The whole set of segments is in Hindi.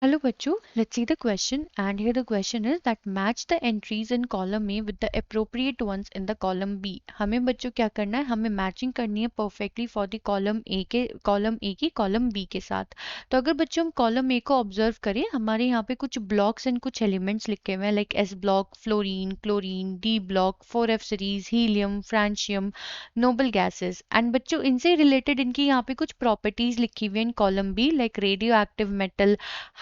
Hello बच्चों, let's see the question and here the question is that match the entries in column A with the appropriate ones in the column B. हमें बच्चों क्या करना है, हमें मैचिंग करनी है perfectly for the column A की कॉलम बी के साथ। तो अगर बच्चों हम कॉलम ए को ऑब्जर्व करें, हमारे यहाँ पे कुछ ब्लॉक्स एंड कुछ एलिमेंट्स लिखे हुए हैं like S block, fluorine, chlorine, D block, 4F series, helium, francium, noble gases and बच्चों इनसे रिलेटेड इनकी यहाँ पे कुछ प्रॉपर्टीज लिखी हुई है इन column be like radio active metal,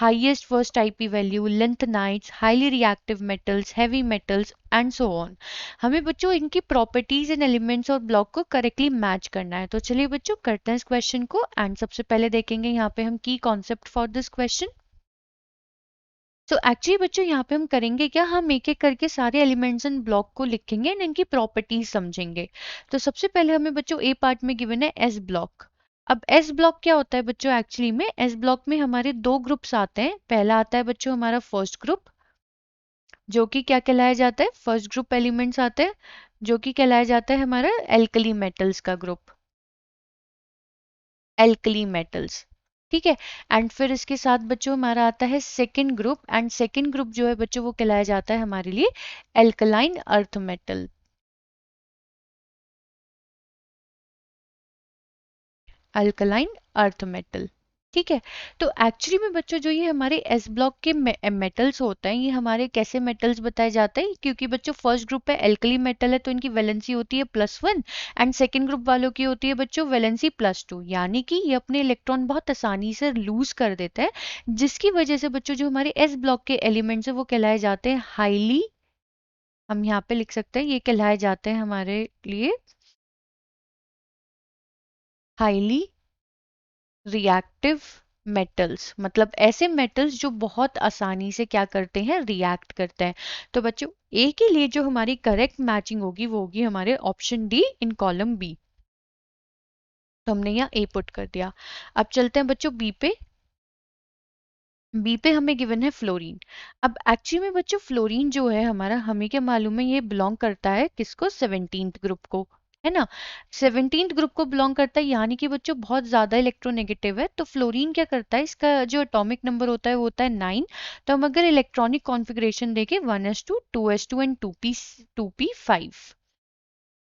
highest first IP value, lanthanides, highly reactive metals, heavy metals and so on. हमें बच्चों इनकी प्रॉपर्टीज एंड एलिमेंट्स और ब्लॉक को करेक्टली मैच करना है। तो चलिए बच्चों करते हैं इस क्वेश्चन को एंड सबसे पहले देखेंगे यहाँ पे हम की कॉन्सेप्ट फॉर दिस क्वेश्चन। तो एक्चुअली बच्चों यहाँ पे हम करेंगे क्या, हम एक एक करके सारे एलिमेंट्स एंड ब्लॉक को लिखेंगे एंड इनकी प्रॉपर्टीज समझेंगे। तो सबसे पहले हमें बच्चों ए पार्ट में गिवन है एस ब्लॉक। अब एस ब्लॉक क्या होता है बच्चों, एक्चुअली में एस ब्लॉक में हमारे दो ग्रुप्स आते हैं। पहला आता है बच्चों हमारा फर्स्ट ग्रुप, जो कि क्या कहलाया जाता है, फर्स्ट ग्रुप एलिमेंट्स आते हैं जो कि कहलाया जाता है हमारा एल्कली मेटल्स का ग्रुप, एल्कली मेटल्स। ठीक है। एंड फिर इसके साथ बच्चों हमारा आता है second group and second group जो है बच्चों वो कहलाया जाता है हमारे लिए alkaline earth metal, alkaline earth metal. ठीक है। तो एक्चुअली में बच्चों जो ये हमारे एस ब्लॉक के मेटल्स होते हैं, ये हमारे कैसे मेटल्स बताए जाते हैं, क्योंकि बच्चों फर्स्ट ग्रुप पे एल्कली मेटल है तो इनकी वैलेंसी होती है +1 एंड सेकंड ग्रुप वालों की होती है बच्चों वैलेंसी +2, यानी कि ये अपने इलेक्ट्रॉन बहुत आसानी से लूज कर देते हैं, जिसकी वजह से बच्चों जो हमारे एस ब्लॉक के एलिमेंट्स है वो कहलाए जाते हैं हाईली, हम यहाँ पे लिख सकते हैं ये कहलाए जाते हैं हमारे लिए हाईली रिएक्टिव मेटल्स, मतलब ऐसे मेटल्स जो बहुत आसानी से क्या करते हैं, रिएक्ट करते हैं। तो बच्चों ए के लिए जो हमारी करेक्ट मैचिंग होगी वो होगी हमारे option D in column B. तो हमने यहाँ ए पुट कर दिया। अब चलते हैं बच्चों बी पे। बी पे हमें गिवन है फ्लोरीन। अब एक्चुअली में बच्चों फ्लोरीन जो है हमारा, हमें क्या मालूम है, ये बिलोंग करता है किसको, 17th ग्रुप को, है ना। 17th ग्रुप को बिलोंग करता है, यानी कि बच्चों बहुत ज्यादा इलेक्ट्रोनेगेटिव है। तो फ्लोरीन क्या करता है, इसका जो एटॉमिक नंबर होता है वो होता है 9। तो हम अगर इलेक्ट्रॉनिक कॉन्फ़िगरेशन देखें 1s2 2s2 and 2p5।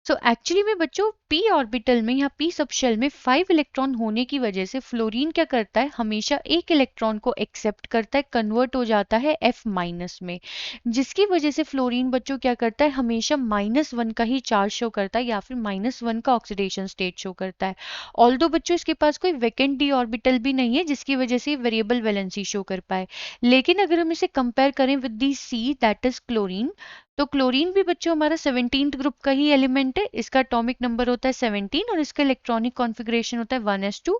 So actually में बच्चों p ऑर्बिटल में या p सब शेल में 5 इलेक्ट्रॉन होने की वजह से फ्लोरीन क्या करता है, हमेशा एक इलेक्ट्रॉन को एक्सेप्ट करता है, कन्वर्ट हो जाता है F माइनस में, जिसकी वजह से फ्लोरीन बच्चों क्या करता है, हमेशा -1 का ही चार्ज शो करता है या फिर -1 का ऑक्सीडेशन स्टेट शो करता है। ऑल्दो बच्चों इसके पास कोई वैकेंट डी ऑर्बिटल भी नहीं है जिसकी वजह से वेरिएबल वैलेंसी शो कर पाए। लेकिन अगर हम इसे कंपेयर करें with the see that is chlorine, तो क्लोरीन भी बच्चों हमारा 17th ग्रुप का ही एलिमेंट है। इसका एटॉमिक नंबर होता है 17 और इसका इलेक्ट्रॉनिक कॉन्फ़िगरेशन होता है 1s2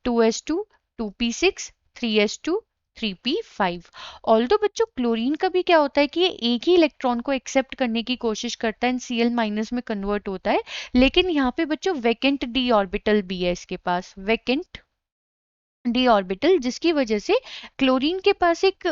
2s2 2p6 3s2 3p5। Although बच्चों क्लोरीन का भी क्या होता है कि ये एक ही इलेक्ट्रॉन को एक्सेप्ट करने की कोशिश करता है, Cl माइनस में कन्वर्ट होता है। लेकिन यहाँ पे बच्चों वैकेंट डी ऑर्बिटल भी है इसके पास, वैकेंट डी ऑर्बिटल, जिसकी वजह से क्लोरीन के पास एक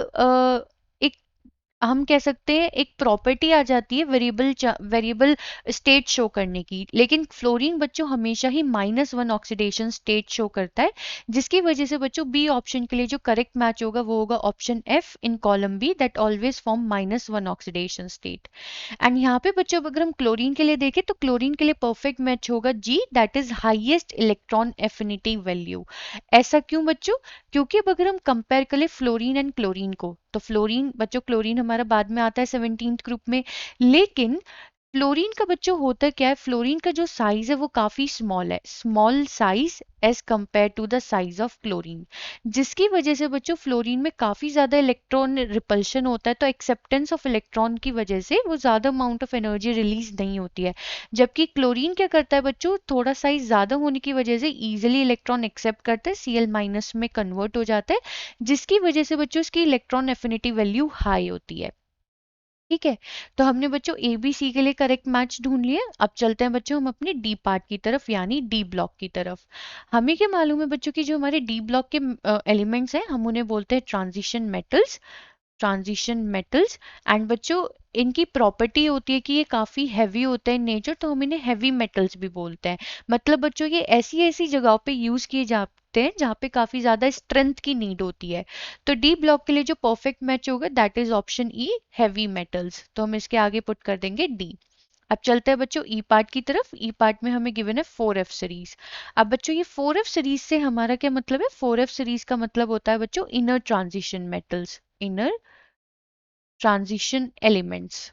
हम कह सकते हैं एक प्रॉपर्टी आ जाती है वेरिएबल स्टेट शो करने की। लेकिन फ्लोरीन बच्चों हमेशा ही -1 ऑक्सीडेशन स्टेट शो करता है, जिसकी वजह से बच्चों बी ऑप्शन के लिए जो करेक्ट मैच होगा वो होगा option F in column B that always form -1 oxidation state. And यहाँ पे बच्चों अगर हम क्लोरीन के लिए देखें तो क्लोरीन के लिए परफेक्ट मैच होगा जी that is highest electron affinity value. ऐसा क्यों बच्चों, क्योंकि अब अगर हम कंपेयर करें फ्लोरीन एंड क्लोरीन को, तो फ्लोरीन बच्चों क्लोरीन हमारा बाद में आता है 17th ग्रुप में, लेकिन फ्लोरीन का बच्चों होता क्या है, फ्लोरीन का जो साइज है वो काफी स्मॉल है, small size as compare to the size of chlorine, जिसकी वजह से बच्चों फ्लोरीन में काफी ज्यादा इलेक्ट्रॉन रिपल्शन होता है। तो एक्सेप्टेंस ऑफ इलेक्ट्रॉन की वजह से वो ज्यादा अमाउंट ऑफ एनर्जी रिलीज नहीं होती है। जबकि क्लोरीन क्या करता है बच्चों, थोड़ा साइज ज्यादा होने की वजह से इजिली इलेक्ट्रॉन एक्सेप्ट करता है, Cl माइनस में कन्वर्ट हो जाता है, जिसकी वजह से बच्चों इसकी इलेक्ट्रॉन एफिनिटी वैल्यू हाई होती है। ठीक है। तो हमने बच्चों ए बी सी के लिए करेक्ट मैच ढूंढ लिए। अब चलते हैं बच्चों हम अपने डी पार्ट की तरफ, यानी डी ब्लॉक की तरफ। हमें क्या मालूम है बच्चों की जो हमारे डी ब्लॉक के एलिमेंट्स हैं हम उन्हें बोलते हैं transition metals. Transition metals. And बच्चों इनकी प्रॉपर्टी होती है कि ये काफी हैवी होते हैं इन नेचर, तो हम इन्हें हैवी मेटल्स भी बोलते हैं। मतलब बच्चों ये ऐसी ऐसी जगहों पे यूज किए जाते हैं जहाँ पे काफी ज्यादा स्ट्रेंथ की नीड होती है। तो डी ब्लॉक के लिए जो परफेक्ट मैच होगा that is option E, heavy metals. तो हम इसके आगे पुट कर देंगे डी। अब चलते हैं बच्चों ई पार्ट की तरफ। ई पार्ट में हमें गिवन है 4F सीरीज। अब बच्चों ये 4F सीरीज से हमारा क्या मतलब है? 4F सीरीज का मतलब होता है बच्चों inner transition metals, inner transition elements.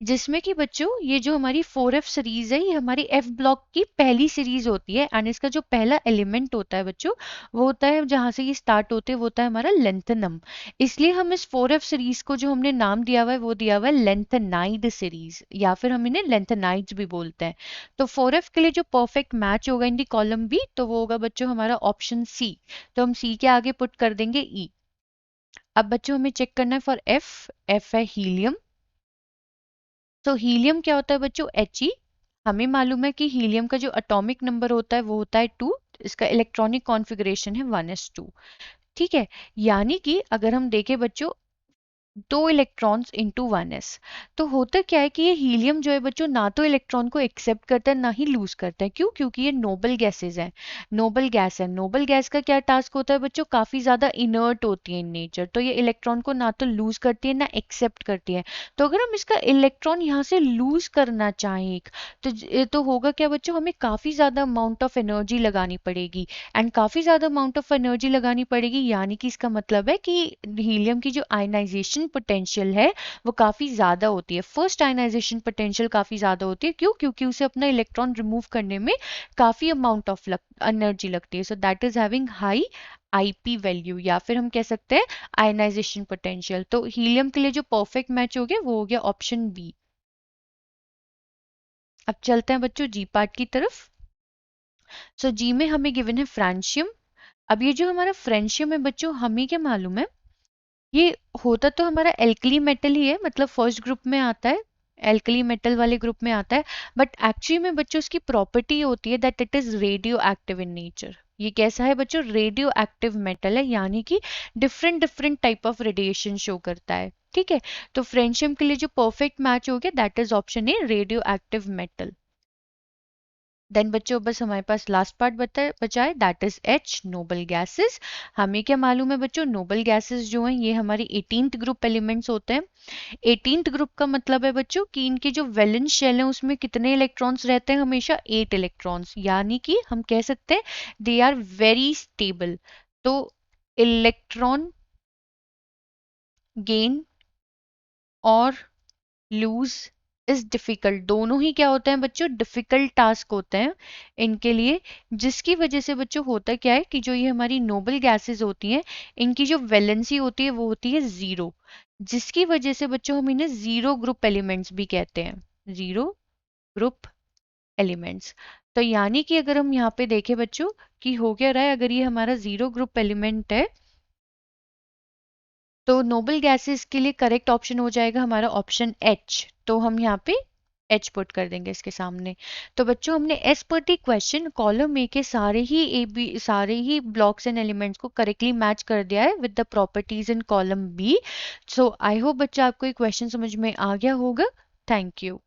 जिसमें कि बच्चों ये जो हमारी 4F सीरीज है ये हमारी F ब्लॉक की पहली सीरीज होती है। एंड इसका जो पहला एलिमेंट होता है बच्चों वो होता है जहां से ये स्टार्ट होते हैं वो होता है हमारा लेंथेनम। इसलिए हम इस 4F सीरीज को जो हमने नाम दिया हुआ है वो दिया हुआ है लेंथेनाइड सीरीज, या फिर हम इन्हें लेंथेनाइड्स भी बोलते हैं। तो 4F के लिए जो परफेक्ट मैच होगा इन दी कॉलम बी तो वो होगा बच्चों हमारा ऑप्शन सी। तो हम सी के आगे पुट कर देंगे ई। अब बच्चों हमें चेक करना है फॉर एफ। एफ है हीलियम। तो हीलियम क्या होता है बच्चों? He। हमें मालूम है कि हीलियम का जो एटॉमिक नंबर होता है वो होता है 2। इसका इलेक्ट्रॉनिक कॉन्फ़िगरेशन है 1s2। ठीक है। यानी कि अगर हम देखें बच्चों 2 इलेक्ट्रॉन्स इंटू 1s, तो होता क्या है कि ये हीलियम जो है बच्चों ना तो इलेक्ट्रॉन को एक्सेप्ट करता है ना ही लूज करता है। क्यों? क्योंकि ये नोबल गैसेज हैं। नोबल गैस है। नोबल गैस का क्या टास्क होता है बच्चों? काफी ज्यादा इनर्ट होती है इन नेचर, तो ये इलेक्ट्रॉन को ना तो लूज करती है ना एक्सेप्ट करती है। तो अगर हम इसका इलेक्ट्रॉन यहाँ से लूज करना चाहें तो होगा क्या बच्चों? हमें काफी ज्यादा अमाउंट ऑफ एनर्जी लगानी पड़ेगी। एंड काफी ज्यादा अमाउंट ऑफ एनर्जी लगानी पड़ेगी यानी कि इसका मतलब है कि हीलियम की जो आयनाइजेशन पोटेंशियल है वो काफी ज्यादा होती है। फर्स्ट आयनाइजेशन पोटेंशियल काफी ज्यादा होती है। क्यों? क्योंकि उसे अपना इलेक्ट्रॉन रिमूव करने में काफी अमाउंट ऑफ एनर्जी लगती है। So that is having high IP value, या फिर हम कह सकते हैं आयनाइजेशन पोटेंशियल। तो हीलियम के लिए जो परफेक्ट मैच हो गया वो हो गया ऑप्शन बी। अब चलते हैं बच्चों जी पार्ट की तरफ। सो जी में हमें गिवन है फ्रांशियम। अब ये जो हमारा फ्रेंशियम है बच्चों हमें क्या मालूम है? ये होता तो हमारा एल्कली मेटल ही है, मतलब फर्स्ट ग्रुप में आता है, एल्कली मेटल वाले ग्रुप में आता है। बट एक्चुअली में बच्चों उसकी प्रॉपर्टी होती है that it is radio active in nature. ये कैसा है बच्चों? रेडियो एक्टिव मेटल है, यानी कि different different type of radiation show करता है। ठीक है। तो फ्रेंशियम के लिए जो परफेक्ट मैच हो गया that is option A, radioactive metal. Then बच्चों बस हमारे पास लास्ट पार्ट बचा है that is H, noble gases. हमें क्या मालूम है बच्चों? नोबल गैसेस जो हैं ये हमारी 18th ग्रुप एलिमेंट्स होते हैं। 18th ग्रुप का मतलब है बच्चों कि इनके जो वैलेंस शेल है उसमें कितने इलेक्ट्रॉन्स रहते हैं? हमेशा 8 इलेक्ट्रॉन्स, यानी कि हम कह सकते हैं दे आर वेरी स्टेबल। तो इलेक्ट्रॉन गेन और लूज इज डिफिकल्ट, दोनों ही क्या होते हैं बच्चों? डिफिकल्ट टास्क होते हैं इनके लिए। जिसकी वजह से बच्चों होता क्या है कि जो ये हमारी नोबल गैसेस होती हैं इनकी जो वैलेंसी होती है वो होती है 0। जिसकी वजह से बच्चों हम इन्हें जीरो ग्रुप एलिमेंट्स भी कहते हैं, जीरो ग्रुप एलिमेंट्स। तो यानी कि अगर हम यहाँ पे देखें बच्चों कि हो क्या रहा है, अगर ये हमारा जीरो ग्रुप एलिमेंट है तो नोबल गैसेस के लिए करेक्ट ऑप्शन हो जाएगा हमारा ऑप्शन एच। तो हम यहाँ पे एच पुट कर देंगे इसके सामने। तो बच्चों हमने एस पर टी क्वेश्चन कॉलम ए के सारे ही ब्लॉक्स एंड एलिमेंट्स को करेक्टली मैच कर दिया है with the properties in column B. So I hope बच्चा आपको ये क्वेश्चन समझ में आ गया होगा। Thank you.